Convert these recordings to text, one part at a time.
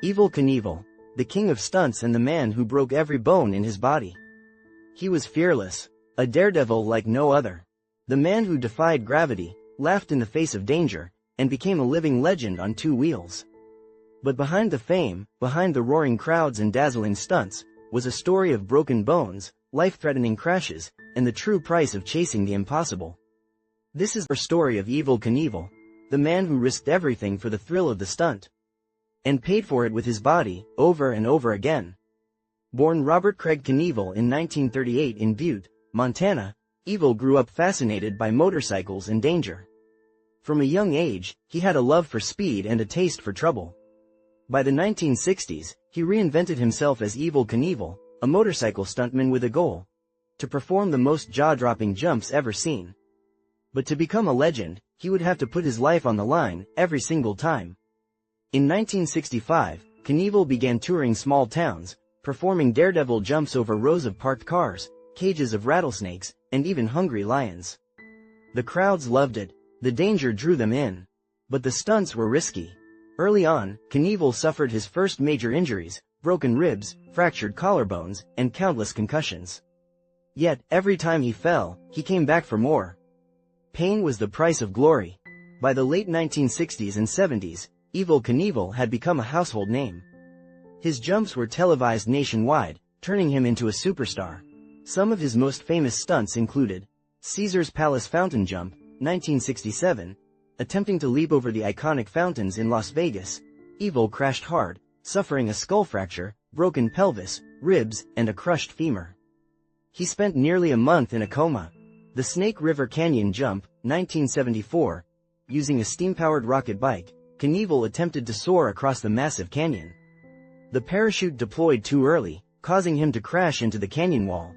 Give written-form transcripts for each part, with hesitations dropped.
Evel Knievel, the king of stunts and the man who broke every bone in his body. He was fearless, a daredevil like no other. The man who defied gravity, laughed in the face of danger, and became a living legend on two wheels. But behind the fame, behind the roaring crowds and dazzling stunts, was a story of broken bones, life-threatening crashes, and the true price of chasing the impossible. This is the story of Evel Knievel, the man who risked everything for the thrill of the stunt, and paid for it with his body, over and over again. Born Robert Craig Knievel in 1938 in Butte, Montana, Evel grew up fascinated by motorcycles and danger. From a young age, he had a love for speed and a taste for trouble. By the 1960s, he reinvented himself as Evel Knievel, a motorcycle stuntman with a goal: to perform the most jaw-dropping jumps ever seen. But to become a legend, he would have to put his life on the line, every single time. In 1965, Knievel began touring small towns, performing daredevil jumps over rows of parked cars, cages of rattlesnakes, and even hungry lions. The crowds loved it, the danger drew them in. But the stunts were risky. Early on, Knievel suffered his first major injuries: broken ribs, fractured collarbones, and countless concussions. Yet, every time he fell, he came back for more. Pain was the price of glory. By the late 1960s and 70s, Evel Knievel had become a household name. His jumps were televised nationwide, turning him into a superstar. Some of his most famous stunts included Caesar's Palace Fountain Jump, 1967. Attempting to leap over the iconic fountains in Las Vegas, Evel crashed hard, suffering a skull fracture, broken pelvis, ribs, and a crushed femur. He spent nearly a month in a coma. The Snake River Canyon Jump, 1974. Using a steam-powered rocket bike, Knievel attempted to soar across the massive canyon. The parachute deployed too early, causing him to crash into the canyon wall.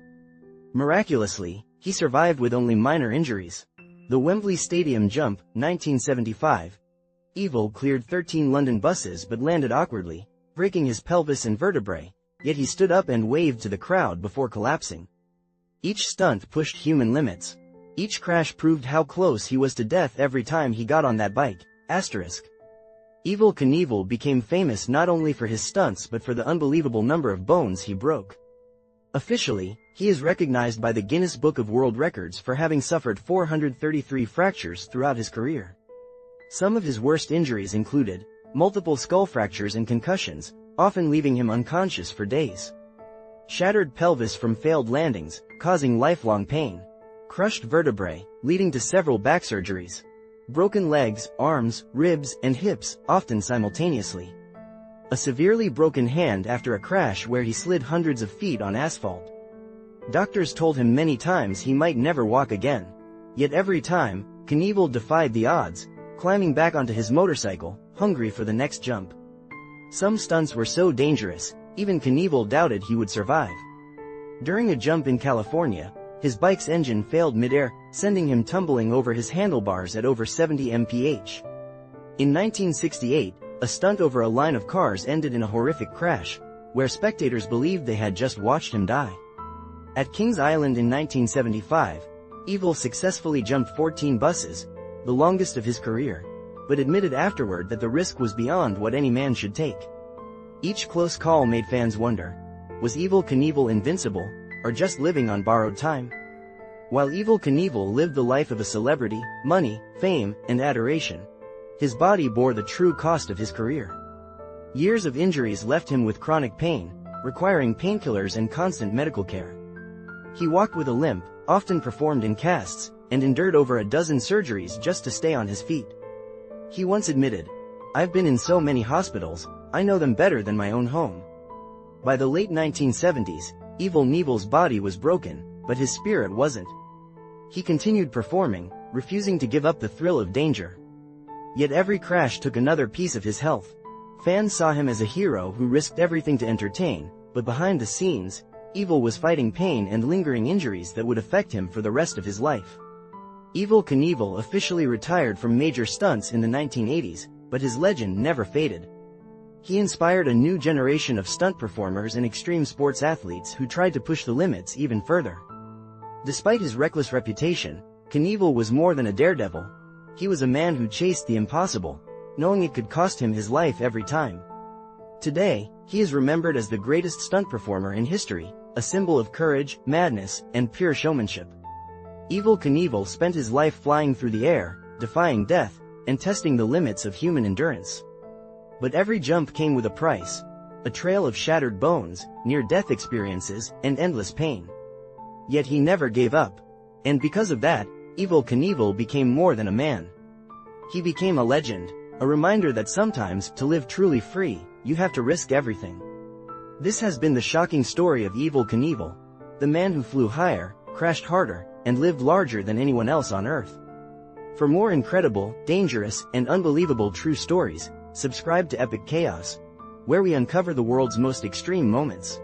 Miraculously, he survived with only minor injuries. The Wembley Stadium Jump, 1975. Evel cleared 13 London buses but landed awkwardly, breaking his pelvis and vertebrae, yet he stood up and waved to the crowd before collapsing. Each stunt pushed human limits. Each crash proved how close he was to death every time he got on that bike. Evel Knievel became famous not only for his stunts but for the unbelievable number of bones he broke. Officially, he is recognized by the Guinness Book of World Records for having suffered 433 fractures throughout his career. Some of his worst injuries included multiple skull fractures and concussions, often leaving him unconscious for days. Shattered pelvis from failed landings, causing lifelong pain. Crushed vertebrae, leading to several back surgeries. Broken legs, arms, ribs, and hips, often simultaneously. A severely broken hand after a crash where he slid hundreds of feet on asphalt. Doctors told him many times he might never walk again. Yet every time, Knievel defied the odds, climbing back onto his motorcycle, hungry for the next jump. Some stunts were so dangerous, even Knievel doubted he would survive. During a jump in California, his bike's engine failed mid-air, sending him tumbling over his handlebars at over 70 mph. In 1968, a stunt over a line of cars ended in a horrific crash, where spectators believed they had just watched him die. At Kings Island in 1975, Evel successfully jumped 14 buses, the longest of his career, but admitted afterward that the risk was beyond what any man should take. Each close call made fans wonder, was Evel Knievel invincible, or just living on borrowed time? While Evel Knievel lived the life of a celebrity, money, fame, and adoration, his body bore the true cost of his career. Years of injuries left him with chronic pain, requiring painkillers and constant medical care. He walked with a limp, often performed in casts, and endured over a dozen surgeries just to stay on his feet. He once admitted, "I've been in so many hospitals, I know them better than my own home." By the late 1970s, Evel Knievel's body was broken, but his spirit wasn't. He continued performing, refusing to give up the thrill of danger. Yet every crash took another piece of his health. Fans saw him as a hero who risked everything to entertain, but behind the scenes, Evel was fighting pain and lingering injuries that would affect him for the rest of his life. Evel Knievel officially retired from major stunts in the 1980s, but his legend never faded. He inspired a new generation of stunt performers and extreme sports athletes who tried to push the limits even further. Despite his reckless reputation, Knievel was more than a daredevil. He was a man who chased the impossible, knowing it could cost him his life every time. Today, he is remembered as the greatest stunt performer in history, a symbol of courage, madness, and pure showmanship. Evel Knievel spent his life flying through the air, defying death, and testing the limits of human endurance. But every jump came with a price: a trail of shattered bones, near-death experiences, and endless pain. Yet he never gave up. And because of that, Evel Knievel became more than a man. He became a legend, a reminder that sometimes, to live truly free, you have to risk everything. This has been the shocking story of Evel Knievel, the man who flew higher, crashed harder, and lived larger than anyone else on Earth. For more incredible, dangerous, and unbelievable true stories, subscribe to Epic Chaos, where we uncover the world's most extreme moments.